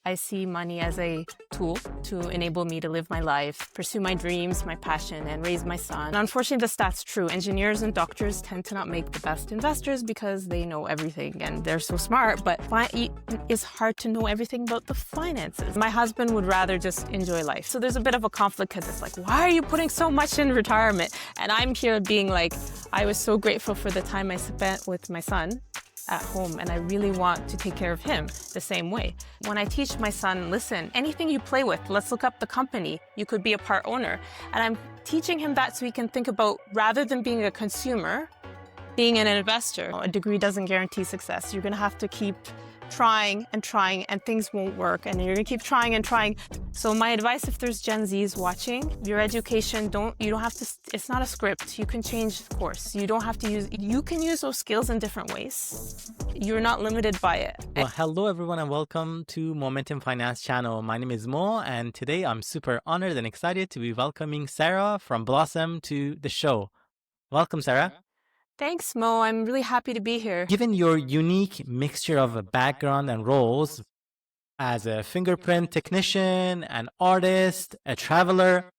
I see money as a tool to enable me to live my life, pursue my dreams, my passion, and raise my son. And unfortunately, the stats true. Engineers and doctors tend to not make the best investors because they know everything and they're so smart, but it's hard to know everything about the finances. My husband would rather just enjoy life. So there's a bit of a conflict because it's like, why are you putting so much in retirement? And I'm here being like, I was so grateful for the time I spent with my son at home, and I really want to take care of him the same way. When I teach my son, listen, anything you play with, let's look up the company. You could be a part owner. And I'm teaching him that so he can think about, rather than being a consumer, being an investor. A degree doesn't guarantee success. You're gonna have to keep trying and things won't work, and you're gonna keep trying and trying. So my advice, if there's Gen Zs watching, your education, you don't have to, it's not a script. You can change course. You can use those skills in different ways. You're not limited by it. Well, hello everyone and welcome to Moementum Finance channel. My name is Mo, and today I'm super honored and excited to be welcoming Sarah from Blossom to the show. Welcome, Sarah. Thanks, Mo. I'm really happy to be here. Given your unique mixture of background and roles as a fingerprint technician, an artist, a traveler,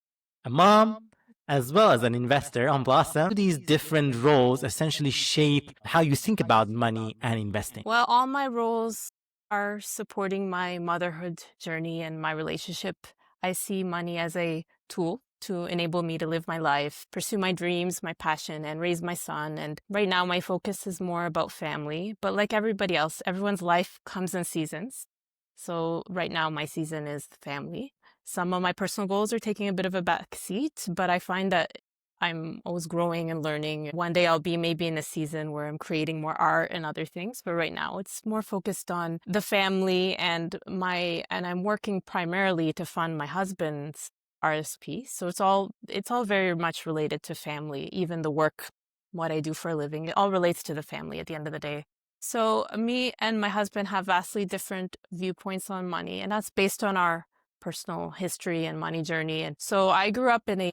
a mom, as well as an investor on Blossom, these different roles essentially shape how you think about money and investing. Well, all my roles are supporting my motherhood journey and my relationship. I see money as a tool to enable me to live my life, pursue my dreams, my passion, and raise my son. And right now, my focus is more about family. But like everybody else, everyone's life comes in seasons. So right now, my season is family. Some of my personal goals are taking a bit of a back seat, but I find that I'm always growing and learning. One day I'll be maybe in a season where I'm creating more art and other things. But right now, it's more focused on the family and I'm working primarily to fund my husband's RSP. So it's all very much related to family, even the work, what I do for a living, it all relates to the family at the end of the day. So me and my husband have vastly different viewpoints on money, and that's based on our personal history and money journey. And so I grew up in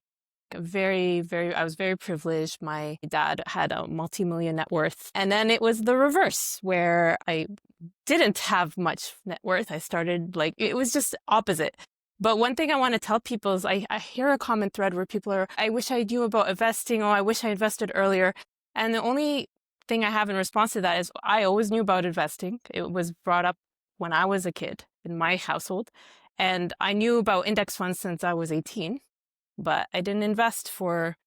I was very privileged. My dad had a multi-million net worth. And then it was the reverse, where I didn't have much net worth. I started it was just opposite. But one thing I want to tell people is I hear a common thread where people are, I wish I knew about investing. Oh, I wish I invested earlier. And the only thing I have in response to that is I always knew about investing. It was brought up when I was a kid in my household. And I knew about index funds since I was 18, but I didn't invest for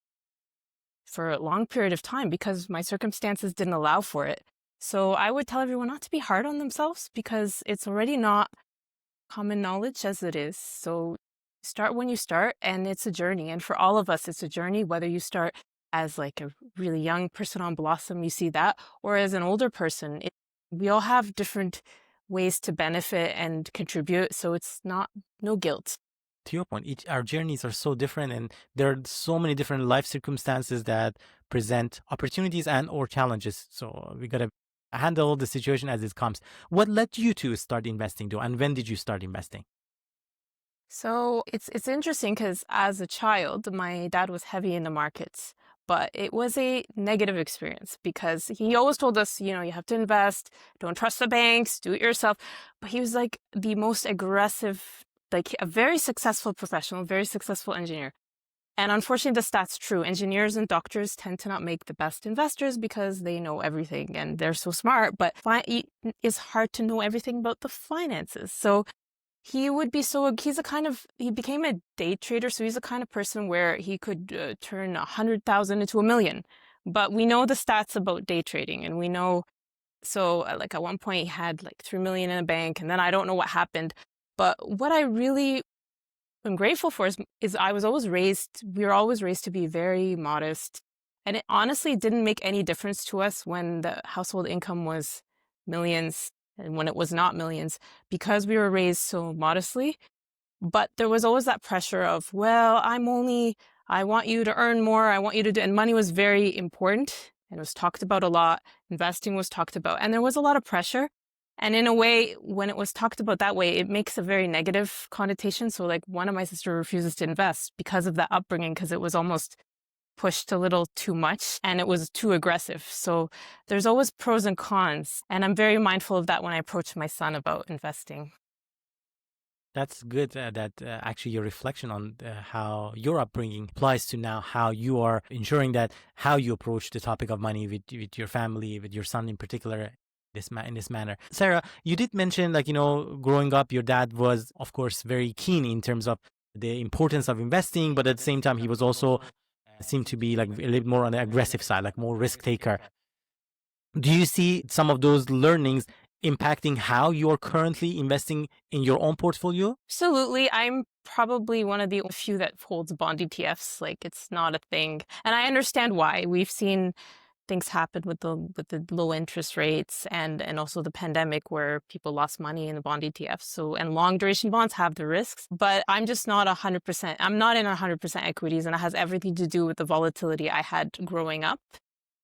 a long period of time because my circumstances didn't allow for it. So I would tell everyone not to be hard on themselves because it's already not common knowledge as it is. So start when you start, and it's a journey. And for all of us, it's a journey, whether you start as like a really young person on Blossom, you see that, or as an older person. We all have different ways to benefit and contribute. So it's no guilt. To your point, our journeys are so different, and there are so many different life circumstances that present opportunities and or challenges. So we got to handle the situation as it comes. What led you to start investing though, and when did you start investing? So it's interesting because as a child, my dad was heavy in the markets, but it was a negative experience because he always told us, you have to invest, don't trust the banks, do it yourself. But he was like the most aggressive, like a very successful professional, very successful engineer. And unfortunately, the stats true. Engineers and doctors tend to not make the best investors because they know everything and they're so smart, but it's hard to know everything about the finances. So he became a day trader. So he's the kind of person where he could turn 100,000 into $1 million. But we know the stats about day trading, and we know, so like at one point he had like 3 million in the bank, and then I don't know what happened. But what I really I'm grateful for is we were always raised to be very modest. And it honestly didn't make any difference to us when the household income was millions and when it was not millions, because we were raised so modestly. But there was always that pressure of, well, I want you to earn more. I want you to do, and money was very important and it was talked about a lot. Investing was talked about, and there was a lot of pressure. And in a way, when it was talked about that way, it makes a very negative connotation. So like one of my sisters refuses to invest because of that upbringing, because it was almost pushed a little too much and it was too aggressive. So there's always pros and cons. And I'm very mindful of that when I approach my son about investing. That's good that actually your reflection on how your upbringing applies to now how you are ensuring that how you approach the topic of money with your family, with your son in particular, in this manner. Sarah, you did mention, like, growing up, your dad was, of course, very keen in terms of the importance of investing, but at the same time, he was also seemed to be like a little more on the aggressive side, like more risk taker. Do you see some of those learnings impacting how you're currently investing in your own portfolio? Absolutely. I'm probably one of the few that holds bond ETFs. Like, it's not a thing. And I understand why. We've seen things happen with the low interest rates and also the pandemic where people lost money in the bond ETFs. So, and long duration bonds have the risks, but I'm just not 100%. I'm not in 100% equities, and it has everything to do with the volatility I had growing up.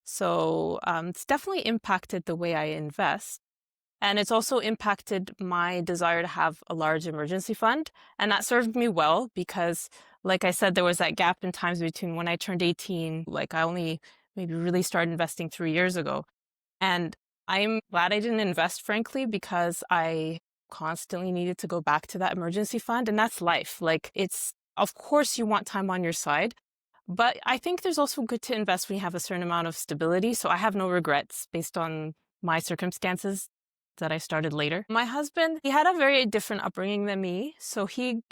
So it's definitely impacted the way I invest. And it's also impacted my desire to have a large emergency fund. And that served me well because, like I said, there was that gap in times between when I turned 18, like I only maybe really started investing 3 years ago. And I'm glad I didn't invest, frankly, because I constantly needed to go back to that emergency fund. And that's life. Like, it's, of course, you want time on your side. But I think there's also good to invest when you have a certain amount of stability. So I have no regrets based on my circumstances that I started later. My husband, he had a very different upbringing than me. So he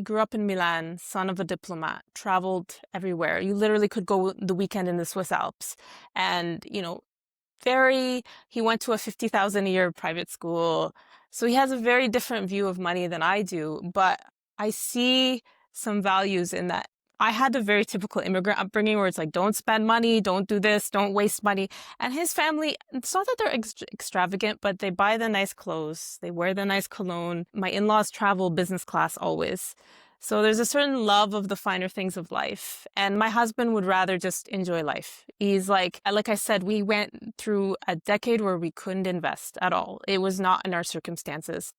grew up in Milan, son of a diplomat, traveled everywhere. You literally could go the weekend in the Swiss Alps. And, he went to a 50,000 a year private school. So he has a very different view of money than I do. But I see some values in that. I had a very typical immigrant upbringing where it's like, don't spend money, don't do this, don't waste money. And his family, it's not that they're extravagant, but they buy the nice clothes, they wear the nice cologne. My in-laws travel business class always. So there's a certain love of the finer things of life. And my husband would rather just enjoy life. He's like I said, we went through a decade where we couldn't invest at all. It was not in our circumstances.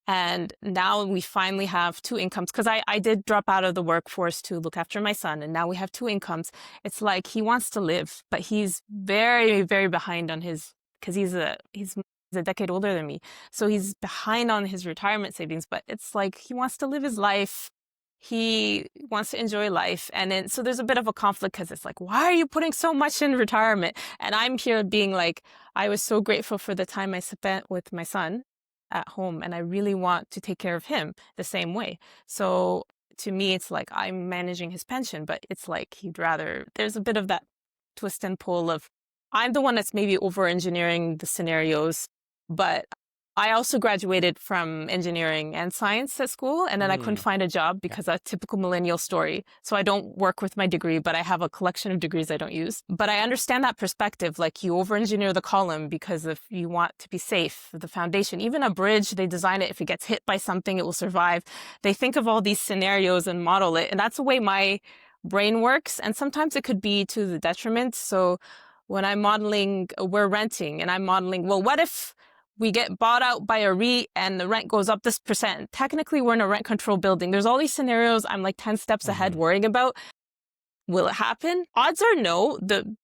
And now we finally have two incomes, because I did drop out of the workforce to look after my son. And now we have two incomes. It's like he wants to live, but he's very, very behind on because he's a decade older than me. So he's behind on his retirement savings, but it's like he wants to live his life. He wants to enjoy life. And then, so there's a bit of a conflict because it's like, why are you putting so much in retirement? And I'm here being like, I was so grateful for the time I spent with my son at home, and I really want to take care of him the same way. So to me, it's like I'm managing his pension, but it's like there's a bit of that twist and pull of, I'm the one that's maybe over engineering the scenarios, but I also graduated from engineering and science at school, and then I couldn't find a job because a typical millennial story. So I don't work with my degree, but I have a collection of degrees I don't use. But I understand that perspective, like you over-engineer the column because if you want to be safe, the foundation, even a bridge, they design it, if it gets hit by something, it will survive. They think of all these scenarios and model it, and that's the way my brain works. And sometimes it could be to the detriment. So when I'm modeling, we're renting, and I'm modeling, well, what if we get bought out by a REIT and the rent goes up this percent? Technically, we're in a rent control building. There's all these scenarios I'm like 10 steps ahead worrying about. Will it happen? Odds are no. The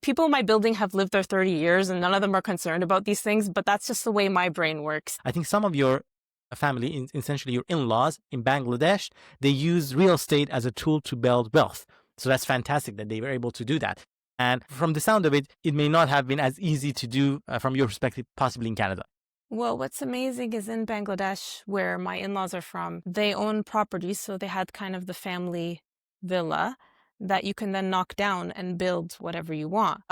people in my building have lived there 30 years and none of them are concerned about these things, but that's just the way my brain works. I think some of your family, essentially your in-laws in Bangladesh, they use real estate as a tool to build wealth. So that's fantastic that they were able to do that. And from the sound of it, it may not have been as easy to do from your perspective, possibly in Canada. Well, what's amazing is in Bangladesh, where my in-laws are from, they own properties. So they had kind of the family villa that you can then knock down and build whatever you want.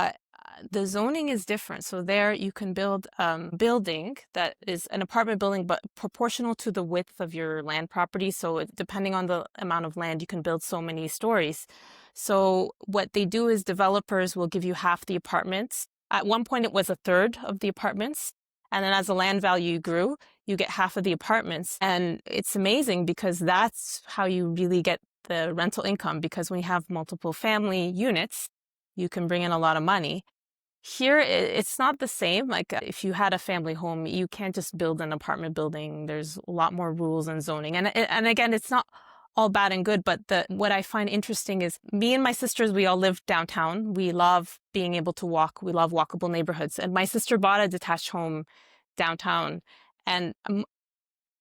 The zoning is different. So there you can build a building that is an apartment building, but proportional to the width of your land property. So depending on the amount of land, you can build so many stories. So what they do is developers will give you half the apartments. At one point, it was a third of the apartments. And then as the land value grew, you get half of the apartments. And it's amazing because that's how you really get the rental income, because when you have multiple family units, you can bring in a lot of money. Here, it's not the same. Like if you had a family home, you can't just build an apartment building. There's a lot more rules and zoning. And again, it's not all bad and good, but what I find interesting is me and my sisters, we all live downtown. We love being able to walk. We love walkable neighborhoods. And my sister bought a detached home downtown. And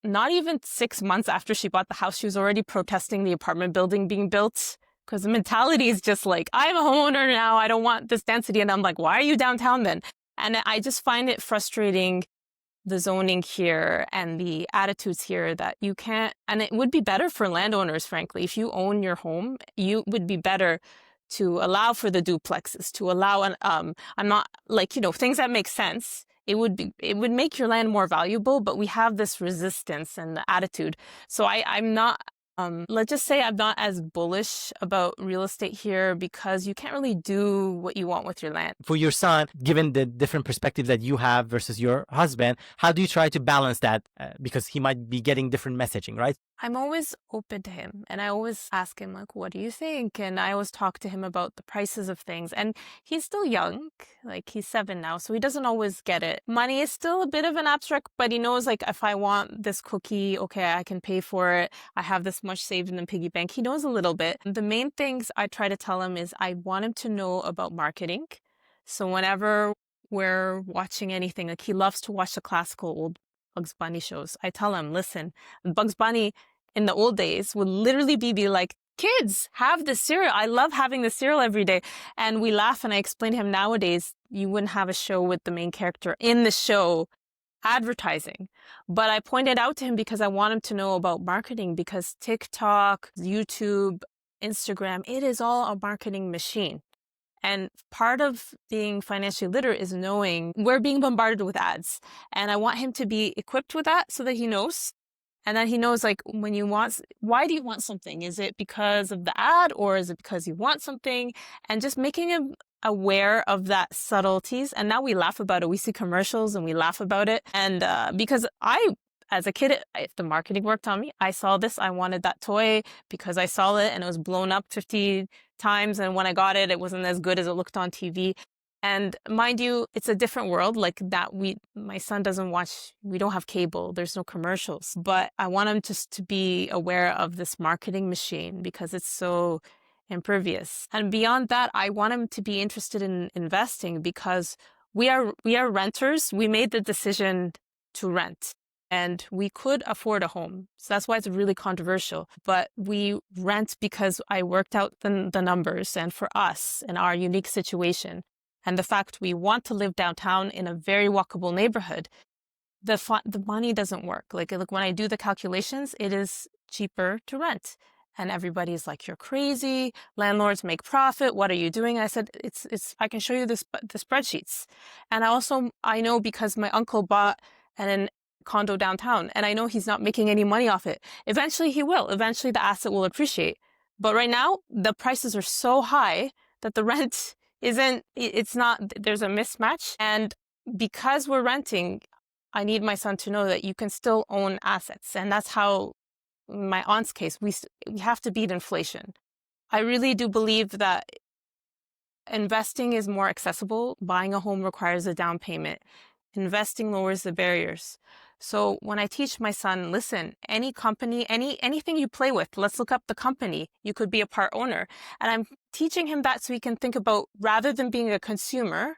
not even 6 months after she bought the house, she was already protesting the apartment building being built. Because the mentality is just like, I'm a homeowner now, I don't want this density. And I'm like, why are you downtown then? And I just find it frustrating, the zoning here and the attitudes here, that you can't, and it would be better for landowners, frankly, if you own your home, you would be better to allow for the duplexes, to allow I'm not like, things that make sense. It would make your land more valuable, but we have this resistance and the attitude. So I'm not, let's just say I'm not as bullish about real estate here, because you can't really do what you want with your land. For your son, given the different perspectives that you have versus your husband, how do you try to balance that? Because he might be getting different messaging, right? I'm always open to him, and I always ask him, like, what do you think? And I always talk to him about the prices of things. And he's still young, like he's 7 now, so he doesn't always get it. Money is still a bit of an abstract, but he knows, like, if I want this cookie, okay, I can pay for it. I have this much saved in the piggy bank. He knows a little bit. The main things I try to tell him is I want him to know about marketing. So whenever we're watching anything, like he loves to watch the classical old Bugs Bunny shows, I tell him, listen, Bugs Bunny in the old days would literally be like, kids, have the cereal. I love having the cereal every day. And we laugh, and I explain to him, nowadays, you wouldn't have a show with the main character in the show advertising. But I pointed out to him because I want him to know about marketing, because TikTok, YouTube, Instagram, it is all a marketing machine. And part of being financially literate is knowing we're being bombarded with ads. And I want him to be equipped with that so that he knows. And then he knows, like, why do you want something? Is it because of the ad, or is it because you want something? And just making him aware of that subtleties. And now we laugh about it. We see commercials and we laugh about it. And because as a kid, if the marketing worked on me, I saw this, I wanted that toy because I saw it and it was blown up 50 times. And when I got it, it wasn't as good as it looked on TV. And mind you, it's a different world like that. My son doesn't watch, we don't have cable, there's no commercials, but I want him just to be aware of this marketing machine because it's so impervious. And beyond that, I want him to be interested in investing because we are renters. We made the decision to rent. And we could afford a home. So that's why it's really controversial. But we rent because I worked out the numbers, and for us in our unique situation, and the fact we want to live downtown in a very walkable neighborhood, the money doesn't work. Like when I do the calculations, it is cheaper to rent. And everybody's like, you're crazy. Landlords make profit. What are you doing? I said, it's. I can show you the spreadsheets. And I know because my uncle bought an condo downtown, and I know he's not making any money off it. Eventually he will. Eventually the asset will appreciate. But right now the prices are so high that the rent it's not, there's a mismatch. And because we're renting, I need my son to know that you can still own assets. And that's how, in my aunt's case, we have to beat inflation. I really do believe that investing is more accessible. Buying a home requires a down payment. Investing lowers the barriers. So when I teach my son, listen, any company, anything you play with, let's look up the company. You could be a part owner. And I'm teaching him that so he can think about, rather than being a consumer,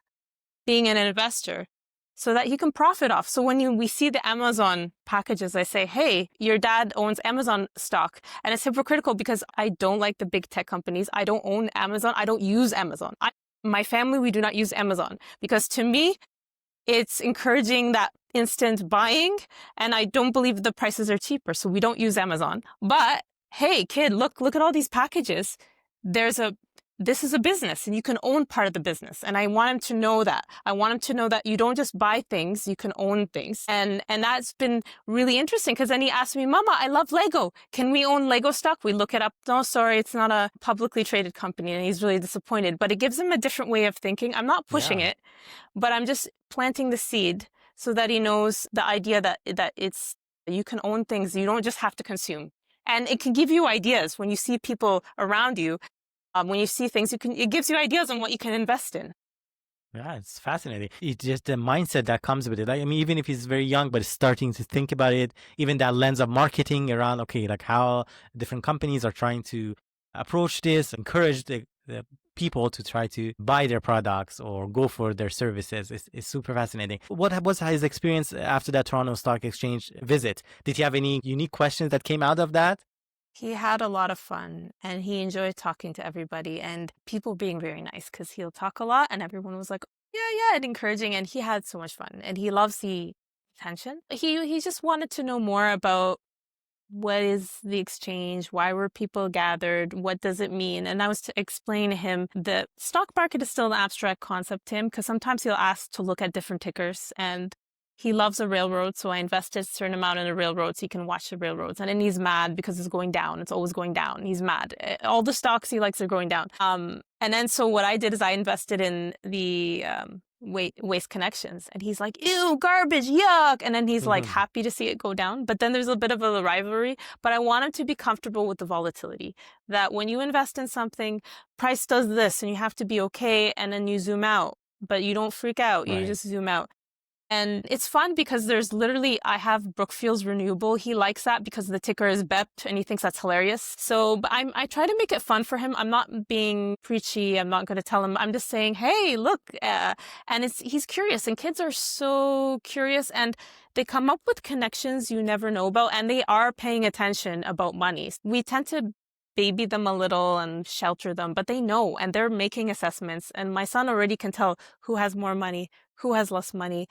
being an investor, so that he can profit off. So when we see the Amazon packages, I say, hey, your dad owns Amazon stock. And it's hypocritical because I don't like the big tech companies. I don't own Amazon. I don't use Amazon. My family, we do not use Amazon because to me, it's encouraging that instant buying, and I don't believe the prices are cheaper, so we don't use Amazon. But hey, kid, look at all these packages. This is a business, and you can own part of the business. And I want him to know that. I want him to know that you don't just buy things, you can own things. And that's been really interesting because then he asked me, Mama, I love Lego. Can we own Lego stock? We look it up. No, sorry, it's not a publicly traded company. And he's really disappointed. But it gives him a different way of thinking. I'm not pushing it, but I'm just planting the seed so that he knows the idea that you can own things. You don't just have to consume. And it can give you ideas when you see people around you. When you see things, it gives you ideas on what you can invest in. Yeah, it's fascinating. It's just the mindset that comes with it. I mean, even if he's very young, but starting to think about it, even that lens of marketing around, okay, like how different companies are trying to approach this, encourage the people to try to buy their products or go for their services. It's super fascinating. What was his experience after that Toronto Stock Exchange visit? Did he have any unique questions that came out of that? He had a lot of fun and he enjoyed talking to everybody and people being very nice because he'll talk a lot and everyone was like, yeah, yeah, and encouraging. And he had so much fun and he loves the attention. He just wanted to know more about what is the exchange? Why were people gathered? What does it mean? And I was to explain to him the stock market is still an abstract concept to him because sometimes he'll ask to look at different tickers and he loves a railroad. So I invested a certain amount in a railroad so he can watch the railroads. And then he's mad because it's going down. It's always going down. He's mad. All the stocks he likes are going down. And then so what I did is I invested in the Waste Connections and he's like, ew, garbage, yuck, and then he's like happy to see it go down, but then there's a bit of a rivalry. But I want him to be comfortable with the volatility, that when you invest in something, price does this and you have to be okay, and then you zoom out, but you don't freak out. You just zoom out. And it's fun because there's literally, I have Brookfield's Renewable. He likes that because the ticker is BEP and he thinks that's hilarious. So but I try to make it fun for him. I'm not being preachy. I'm not going to tell him. I'm just saying, hey, look. And he's curious and kids are so curious and they come up with connections you never know about and they are paying attention about money. We tend to baby them a little and shelter them, but they know and they're making assessments. And my son already can tell who has more money, who has less money.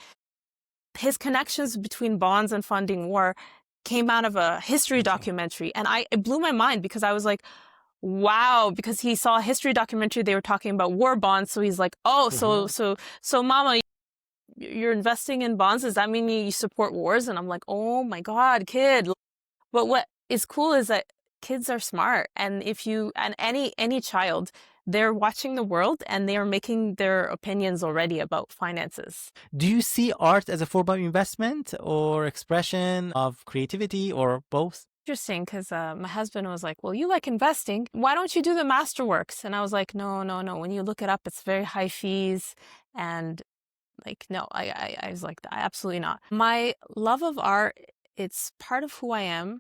His connections between bonds and funding war came out of a history documentary. And it blew my mind because I was like, wow, because he saw a history documentary. They were talking about war bonds. So he's like, oh, so mama, you're investing in bonds. Does that mean you support wars? And I'm like, oh my God, kid. But what is cool is that kids are smart. And any child, they're watching the world and they are making their opinions already about finances. Do you see art as a form of investment or expression of creativity or both? Interesting, because my husband was like, well, you like investing. Why don't you do the masterworks? And I was like, no. When you look it up, it's very high fees. And like, no, I was like, absolutely not. My love of art, it's part of who I am.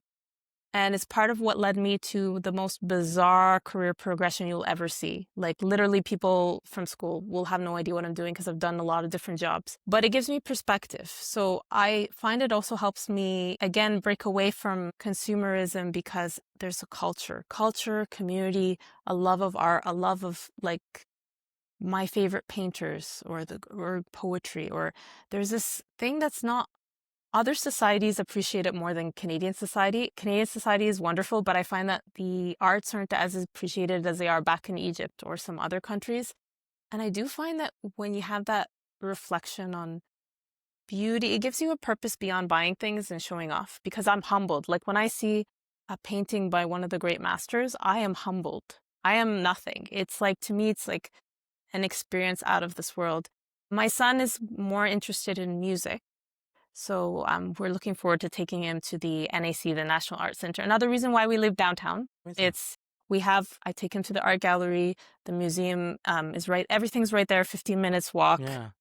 And it's part of what led me to the most bizarre career progression you'll ever see. Like literally people from school will have no idea what I'm doing because I've done a lot of different jobs. But it gives me perspective. So I find it also helps me, again, break away from consumerism because there's a culture, community, a love of art, a love of like my favorite painters or poetry, or there's this thing that's not. Other societies appreciate it more than Canadian society. Canadian society is wonderful, but I find that the arts aren't as appreciated as they are back in Egypt or some other countries. And I do find that when you have that reflection on beauty, it gives you a purpose beyond buying things and showing off, because I'm humbled. Like when I see a painting by one of the great masters, I am humbled. I am nothing. It's like, to me, it's like an experience out of this world. My son is more interested in music. So we're looking forward to taking him to the NAC, the National Art Center. Another reason why we live downtown, I take him to the art gallery, the museum is right, everything's right there, 15 minutes walk. Yeah.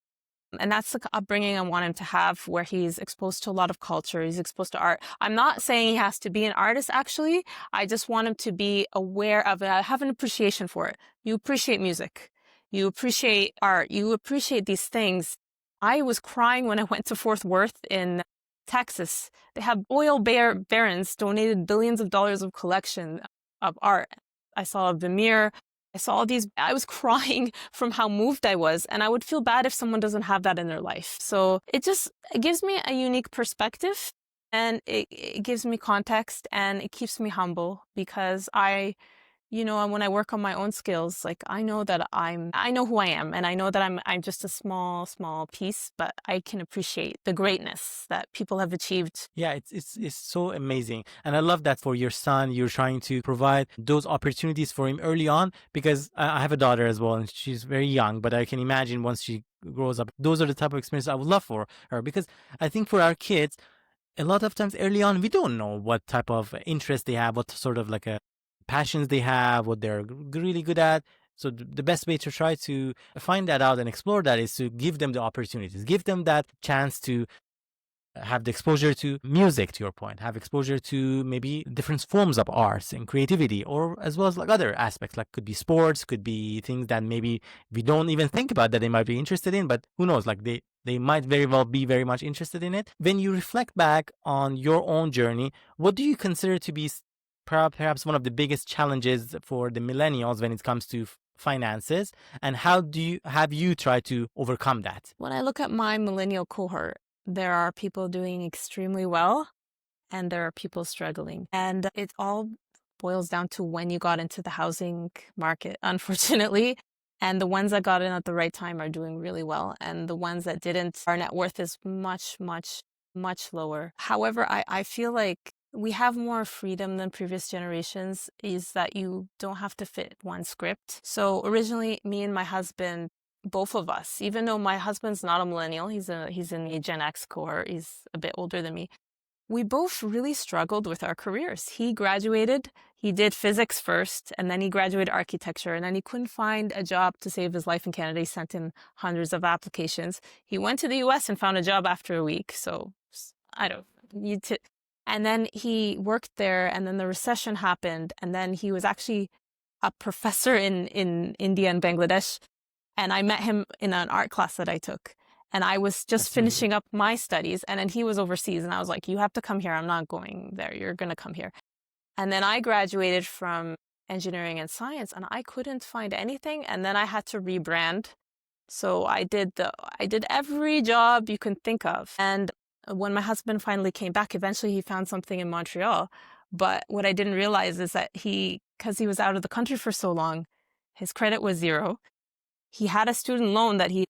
And that's the upbringing I want him to have, where he's exposed to a lot of culture, he's exposed to art. I'm not saying he has to be an artist, actually. I just want him to be aware of it, have an appreciation for it. You appreciate music, you appreciate art, you appreciate these things. I was crying when I went to Fort Worth in Texas. They have oil barons donated billions of dollars of collection of art. I saw Vermeer. I saw all these. I was crying from how moved I was. And I would feel bad if someone doesn't have that in their life. So it gives me a unique perspective and it gives me context and it keeps me humble because when I work on my own skills, like I know who I am, and I know that I'm just a small piece, but I can appreciate the greatness that people have achieved. Yeah, it's so amazing. And I love that for your son, you're trying to provide those opportunities for him early on, because I have a daughter as well, and she's very young, but I can imagine once she grows up, those are the type of experiences I would love for her, because I think for our kids, a lot of times early on, we don't know what type of interest they have, what sort of like a passions they have, what they're really good at. So the best way to try to find that out and explore that is to give them the opportunities, give them that chance to have the exposure to music, to your point, have exposure to maybe different forms of arts and creativity, or as well as like other aspects, like could be sports, could be things that maybe we don't even think about that they might be interested in, but who knows, like they might very well be very much interested in it. When you reflect back on your own journey, what do you consider to be perhaps one of the biggest challenges for the millennials when it comes to finances, and how do you have you tried to overcome that? When I look at my millennial cohort, there are people doing extremely well and there are people struggling. And it all boils down to when you got into the housing market, unfortunately. And the ones that got in at the right time are doing really well. And the ones that didn't, our net worth is much, much, much lower. However, I feel like we have more freedom than previous generations, is that you don't have to fit one script. So originally, me and my husband, both of us, even though my husband's not a millennial, he's in the Gen X cohort, he's a bit older than me, we both really struggled with our careers. He graduated, he did physics first, and then he graduated architecture, and then he couldn't find a job to save his life in Canada. He sent in hundreds of applications. He went to the US and found a job after a week. So I don't need to. And then he worked there, and then the recession happened, and then he was actually a professor in India and Bangladesh. And I met him in an art class that I took. And I was just finishing up my studies. And then he was overseas. And I was like, you have to come here. I'm not going there. You're going to come here. And then I graduated from engineering and science, and I couldn't find anything. And then I had to rebrand. So I did every job you can think of. And when my husband finally came back, eventually he found something in Montreal. But what I didn't realize is that because he was out of the country for so long, his credit was zero. He had a student loan that he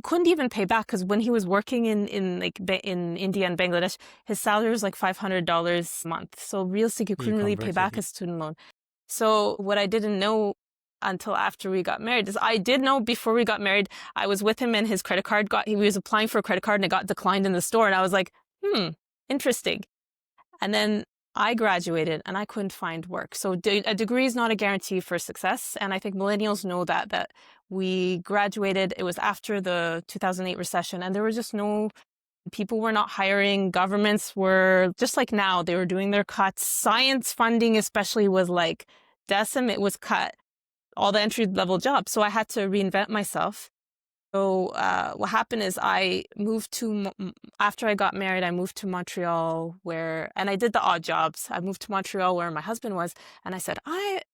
couldn't even pay back, because when he was working in India and Bangladesh, his salary was like $500 a month. So realistically, he couldn't really pay back his student loan. So what I didn't know until after we got married is, I did know before we got married, I was with him and his credit card he was applying for a credit card and it got declined in the store. And I was like, interesting. And then I graduated and I couldn't find work. So a degree is not a guarantee for success. And I think millennials know that we graduated, it was after the 2008 recession, and there was just people were not hiring. Governments were, just like now, they were doing their cuts. Science funding especially was like it was cut, all the entry-level jobs. So I had to reinvent myself. So what happened is I moved after I got married, I moved to Montreal and I did the odd jobs. I moved to Montreal where my husband was, and I said,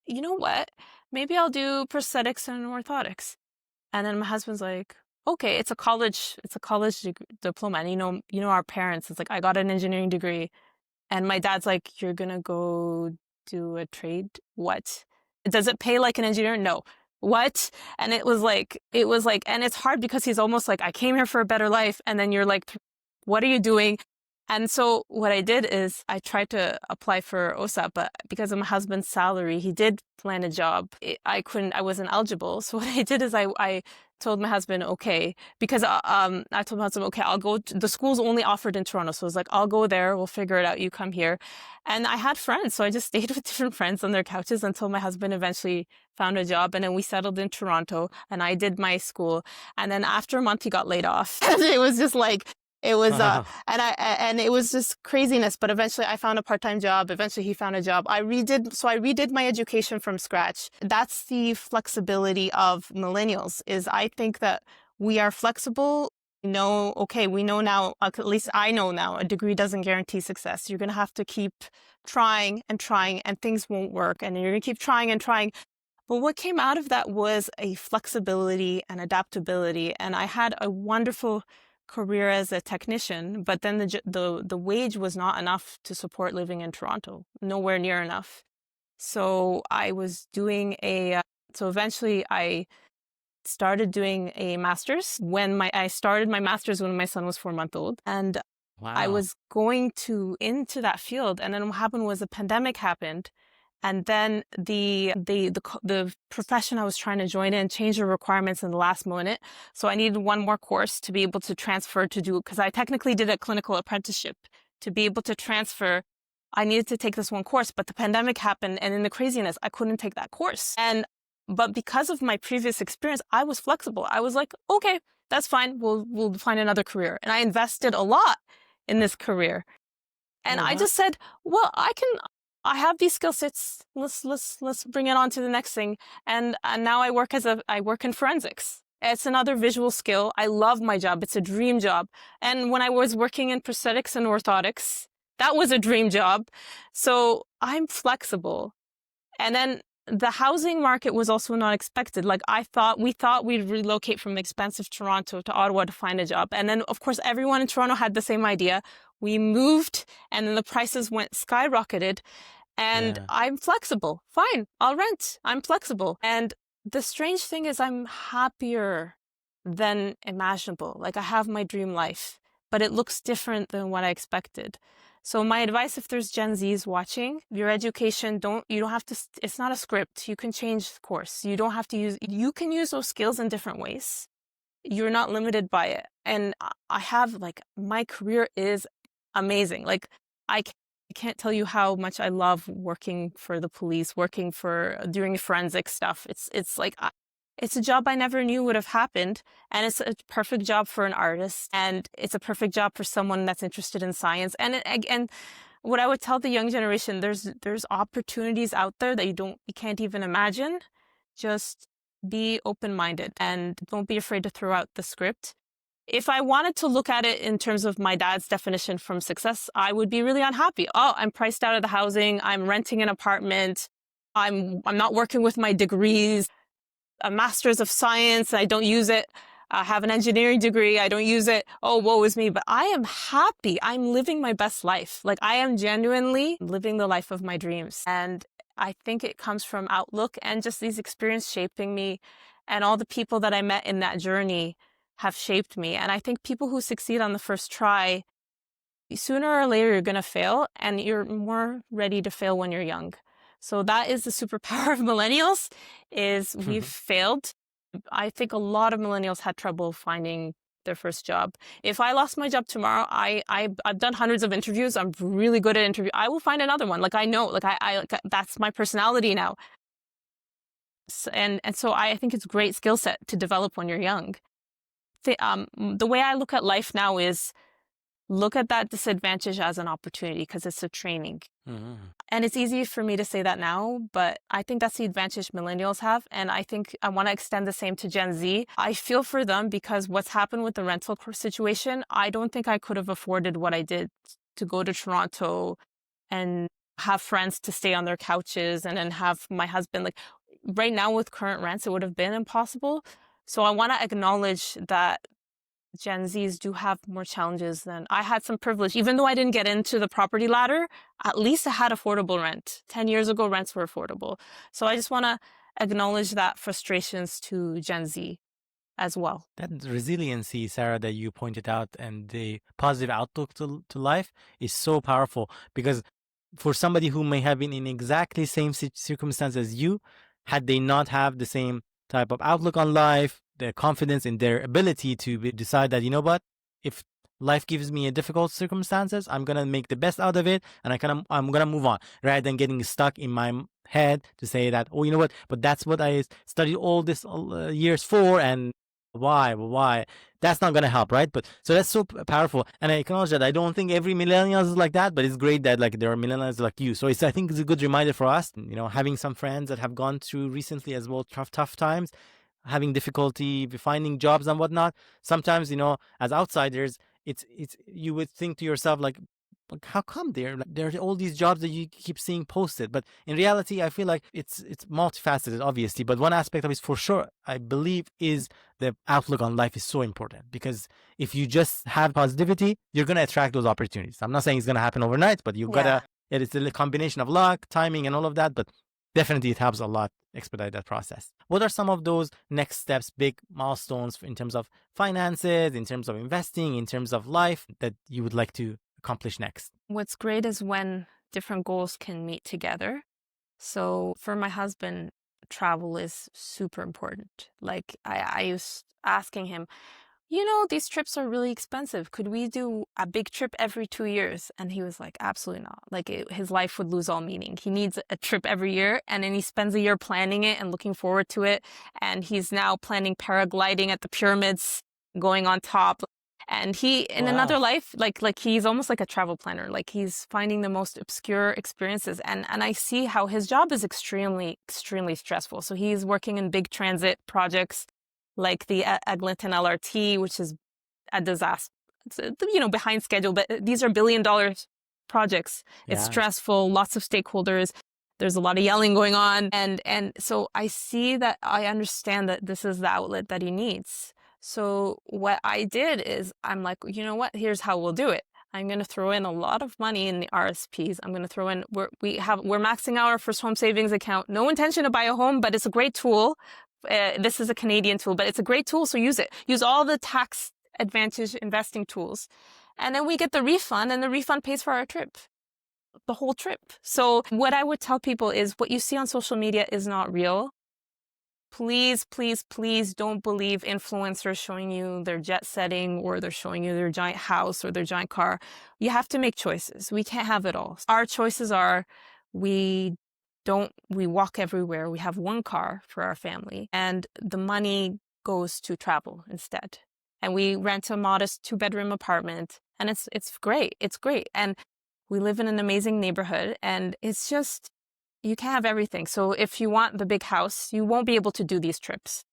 you know what? Maybe I'll do prosthetics and orthotics. And then my husband's like, okay, it's a college diploma. And you know our parents, it's like, I got an engineering degree. And my dad's like, you're going to go do a trade? What? Does it pay like an engineer? No. What? And it was like, and it's hard because he's almost like, I came here for a better life. And then you're like, what are you doing? And so what I did is I tried to apply for OSAP, but because of my husband's salary, he did land a job. I wasn't eligible. So what I did is I told my husband, okay, because I told my husband, okay, I'll go. The school's only offered in Toronto. So I was like, I'll go there. We'll figure it out. You come here. And I had friends. So I just stayed with different friends on their couches until my husband eventually found a job. And then we settled in Toronto and I did my school. And then after a month, he got laid off. It was just like, it was, and it was just craziness. But eventually I found a part-time job. Eventually he found a job. I redid my education from scratch. That's the flexibility of millennials, is I think that we are flexible. We know now, at least I know now, a degree doesn't guarantee success. You're going to have to keep trying and things won't work. And you're going to keep trying and trying. But what came out of that was a flexibility and adaptability. And I had a wonderful career as a technician, but then the wage was not enough to support living in Toronto, nowhere near enough. So I was doing so eventually I started doing a master's I started my master's when my son was 4 months old. And Wow. I was going into that field. And then what happened was the pandemic happened. And then the profession I was trying to join in changed the requirements in the last minute. So I needed one more course to be able to transfer because I technically did a clinical apprenticeship. To be able to transfer, I needed to take this one course, but the pandemic happened. And in the craziness, I couldn't take that course. But because of my previous experience, I was flexible. I was like, okay, that's fine. We'll find another career. And I invested a lot in this career. And Oh, I wow. just said, well, I have these skill sets. Let's bring it on to the next thing. And now I work in forensics. It's another visual skill. I love my job. It's a dream job. And when I was working in prosthetics and orthotics, that was a dream job. So I'm flexible. And then the housing market was also not expected. Like we thought we'd relocate from expensive Toronto to Ottawa to find a job. And then of course everyone in Toronto had the same idea. We moved and then the prices went skyrocketed, and Yeah. I'm flexible. Fine, I'll rent. I'm flexible. And the strange thing is I'm happier than imaginable. Like I have my dream life, but it looks different than what I expected. So my advice, if there's Gen Zs watching, your education, you don't have to, it's not a script. You can change course. You can use those skills in different ways. You're not limited by it. And I have like, my career is amazing. Like I can't tell you how much I love working for the police, doing forensic stuff. It's like, it's a job I never knew would have happened. And it's a perfect job for an artist. And it's a perfect job for someone that's interested in science. And what I would tell the young generation, there's opportunities out there that you can't even imagine. Just be open-minded and don't be afraid to throw out the script. If I wanted to look at it in terms of my dad's definition from success, I would be really unhappy. Oh, I'm priced out of the housing. I'm renting an apartment. I'm not working with my degrees, a master's of science. I don't use it. I have an engineering degree. I don't use it. Oh, woe is me. But I am happy. I'm living my best life. Like I am genuinely living the life of my dreams. And I think it comes from outlook and just these experiences shaping me, and all the people that I met in that journey have shaped me. And I think people who succeed on the first try, sooner or later you're going to fail, and you're more ready to fail when you're young. So that is the superpower of millennials, is we've failed. I think a lot of millennials had trouble finding their first job. If I lost my job tomorrow, I've done hundreds of interviews. I'm really good at interview. I will find another one. Like I know, that's my personality now. And so I think it's a great skill set to develop when you're young. The way I look at life now is look at that disadvantage as an opportunity, because it's a training. And it's easy for me to say that now, but I think that's the advantage millennials have. And I think I want to extend the same to Gen Z. I feel for them because what's happened with the rental situation, I don't think I could have afforded what I did to go to Toronto and have friends to stay on their couches and then have my husband. Like right now with current rents, it would have been impossible. So I want to acknowledge that Gen Zs do have more challenges than I had. Some privilege. Even though I didn't get into the property ladder, at least I had affordable rent. 10 years ago, rents were affordable. So I just want to acknowledge that frustrations to Gen Z as well. That resiliency, Sarah, that you pointed out, and the positive outlook to life is so powerful, because for somebody who may have been in exactly same circumstance as you, had they not have the same type of outlook on life, the confidence in their ability to decide that, you know what, if life gives me a difficult circumstances, I'm gonna make the best out of it, and I'm gonna move on, rather than getting stuck in my head to say that, oh, you know what, but that's what I studied all this years for, and why that's not gonna help, right? But so that's so powerful, and I acknowledge that I don't think every millennial is like that, but it's great that like there are millennials like you. So I think it's a good reminder for us, having some friends that have gone through recently as well tough times, having difficulty finding jobs and whatnot. Sometimes, as outsiders, it's you would think to yourself like, how come there are all these jobs that you keep seeing posted? But in reality, I feel like it's multifaceted, obviously. But one aspect of it, for sure, I believe, is the outlook on life is so important, because if you just have positivity, you're gonna attract those opportunities. I'm not saying it's gonna happen overnight, but you gotta. It's a combination of luck, timing, and all of that. But definitely, it helps a lot expedite that process. What are some of those next steps, big milestones in terms of finances, in terms of investing, in terms of life that you would like to accomplish next? What's great is when different goals can meet together. So for my husband, travel is super important. Like I was asking him, these trips are really expensive. Could we do a big trip every 2 years? And he was like, absolutely not. Like his life would lose all meaning. He needs a trip every year. And then he spends a year planning it and looking forward to it. And he's now planning paragliding at the pyramids, going on top. And he, in Wow. another life, like he's almost like a travel planner. Like he's finding the most obscure experiences. And I see how his job is extremely, extremely stressful. So he's working in big transit projects like the Eglinton LRT, which is a disaster. It's, behind schedule, but these are $1 billion projects. It's Yeah. stressful, lots of stakeholders. There's a lot of yelling going on. And so I see that, I understand that this is the outlet that he needs. So what I did is I'm like, you know what? Here's how we'll do it. I'm going to throw in a lot of money in the RSPs. I'm going to throw in, we're maxing out our first home savings account. No intention to buy a home, but it's a great tool. This is a Canadian tool, but it's a great tool. So use it. Use all the tax advantage investing tools. And then we get the refund, and the refund pays for our trip, the whole trip. So what I would tell people is what you see on social media is not real. Please, please, please don't believe influencers showing you their jet setting, or they're showing you their giant house or their giant car. You have to make choices. We can't have it all. Our choices are, we walk everywhere. We have one car for our family, and the money goes to travel instead. And we rent a modest 2-bedroom apartment, and it's great. It's great. And we live in an amazing neighborhood, and it's just, you can't have everything. So if you want the big house, you won't be able to do these trips.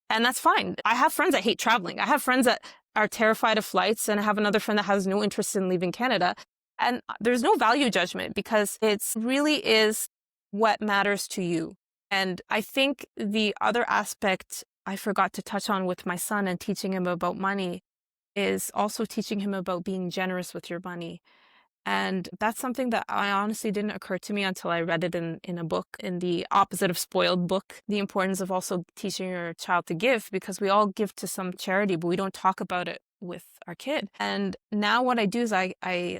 And that's fine. I have friends that hate traveling. I have friends that are terrified of flights, and I have another friend that has no interest in leaving Canada. And there's no value judgment, because it really is what matters to you. And I think the other aspect I forgot to touch on with my son and teaching him about money is also teaching him about being generous with your money. And that's something that I honestly didn't occur to me until I read it in a book, in the Opposite of Spoiled book, the importance of also teaching your child to give, because we all give to some charity, but we don't talk about it with our kid. And now what I do is I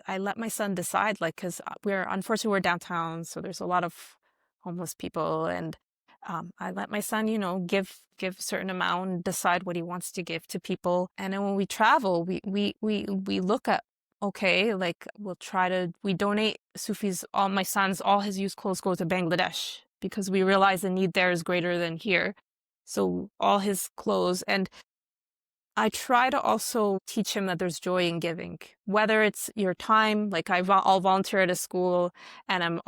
let my son decide, like, because unfortunately we're downtown, so there's a lot of homeless people, and I let my son, give a certain amount and decide what he wants to give to people. And then when we travel, we look at, okay, like we donate Sufi's, all his used clothes go to Bangladesh, because we realize the need there is greater than here. So all his clothes, and I try to also teach him that there's joy in giving, whether it's your time, like I'll volunteer at a school, and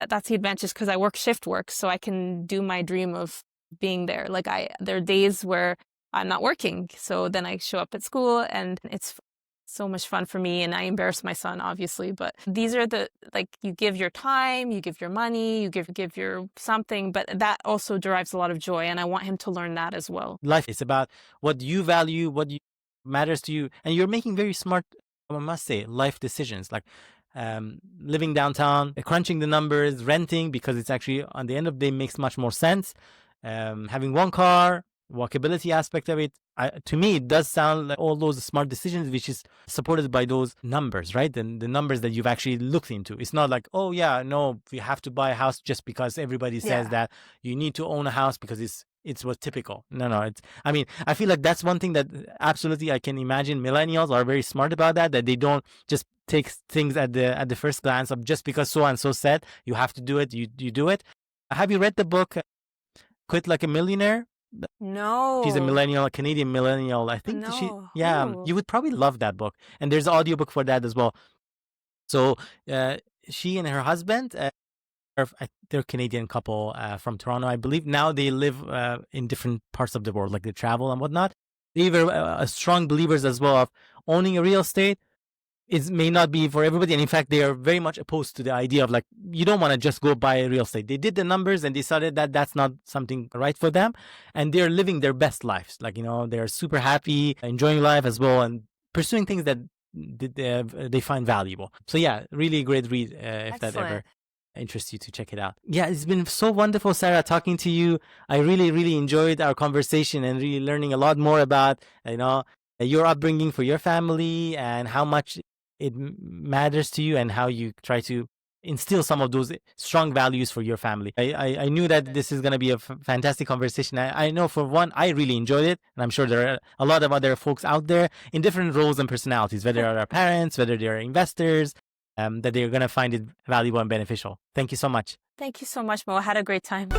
that's the advantage, because I work shift work, so I can do my dream of being there. Like there are days where I'm not working, so then I show up at school, and it's so much fun for me, and I embarrass my son, obviously. But these are you give your time, you give your money, you give your something, but that also derives a lot of joy, and I want him to learn that as well. Life is about what you value, matters to you, and you're making very smart, I must say, life decisions, like living downtown, crunching the numbers, renting, because it's actually, on the end of the day, makes much more sense. Having one car, walkability aspect of it, to me, it does sound like all those smart decisions, which is supported by those numbers, right? And the numbers that you've actually looked into. It's not like, oh yeah, no, you have to buy a house just because everybody says that you need to own a house because it's what's typical. No. I feel like that's one thing that absolutely I can imagine millennials are very smart about, that they don't just take things at the first glance of just because so and so said you have to do it, you do it. Have you read the book Quit Like a Millionaire? No. She's a millennial, a Canadian millennial. I think you would probably love that book. And there's an audiobook for that as well. So she and her husband, they're a Canadian couple from Toronto, I believe. Now they live in different parts of the world, like they travel and whatnot. They were strong believers as well of owning a real estate. It may not be for everybody, and in fact, they are very much opposed to the idea of, like, you don't want to just go buy real estate. They did the numbers and decided that that's not something right for them, and they're living their best lives. Like, they're super happy, enjoying life as well, and pursuing things that they find valuable. So yeah, really great read if that ever interests you to check it out. Yeah, it's been so wonderful, Sarah, talking to you. I really, really enjoyed our conversation and really learning a lot more about, your upbringing for your family and how much it matters to you and how you try to instill some of those strong values for your family. I knew that this is going to be a fantastic conversation. I know, for one, I really enjoyed it, and I'm sure there are a lot of other folks out there in different roles and personalities, whether they're parents, whether they're investors, that they're going to find it valuable and beneficial. Thank you so much. Thank you so much, Mo. I had a great time.